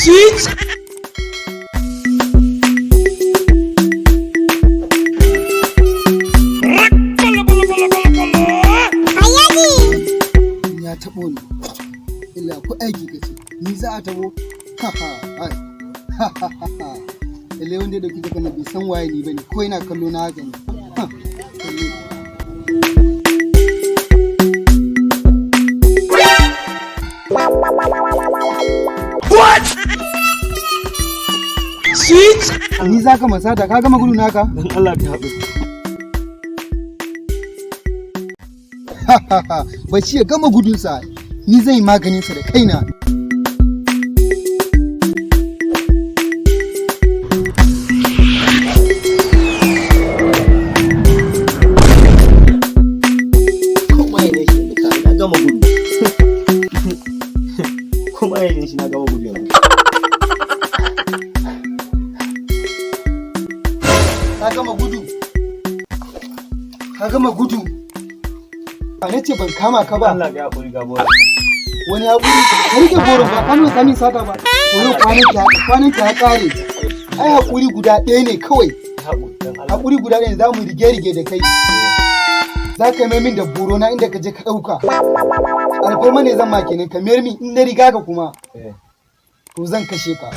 Shit! Ya taɓo ni, illa ku aiki kace, ni za a taɓo? Lalle wanda ya ɗauki daga na bai san waye ni bane, ko yana kallo na haka ne. What? Shit! Ni za ka masata, ka gama gudu naka? Dan Allah ka haɗu. Bacci ya gama gudunsa, ni zan yi maganinsa da kaina. Kuma ya shi na gama gudu. Kuma ya shi na gama gudu yanzu. Ka gama gudu. Ka gama gudu. Na ce ban kama ka ba. Allah ya haƙuri ga bora. Wani haƙuri, ka rike goro ba, ka nuna sami sata ba. Wani kwanan ta ya ƙare. Ai haƙuri guda ɗaya ne kawai. Haƙuri guda ɗaya ne za mu rige-rige da kai. Za ka mai min da boro na inda ka je ka ɗauka. Alfarma ne zan ma kenan ka mayar min in na riga ka kuma. To zan kashe ka.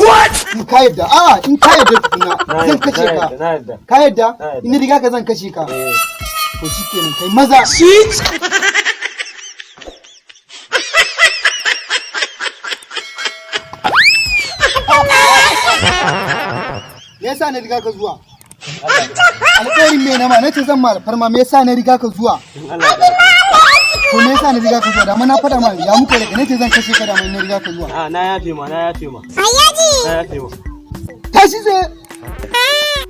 In ka yadda, in ka yadda tukuna zan kashe ka. Ka yadda? In na riga ka zan kashe ka. To shi kenan kai maza. Shit! Me yasa na riga ka zuwa? Alƙawarin me na ma nace zan ma alfarma me yasa na riga ka zuwa? Ko me yasa na riga ka zuwa? Da ma na faɗa ma ya muka daga nace zan kashe ka da mai na riga ka zuwa. Na yafe ma. Alhaji! Na yafe ma. Tashi sai.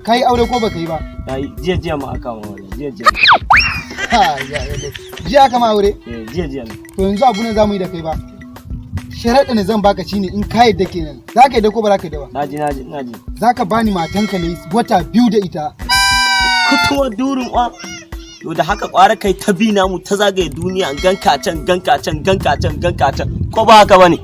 Kai aure ko baka yi ba? Jiya ma aka ma wani. Jiya. Jiya aka ma aure? Jiya. To yanzu abu ne za mu yi da kai ba. Sharaɗa ne zan baka shine in ka yadda kenan. Za ka yadda ko ba za ka yadda ba? Naji. Za ka bani matanka ne wata 2 da ita. Kutuwa durin wa. Yau da haka ƙwara kai ta bi namu ta zagaye duniya ganka can. Ko ba haka bane?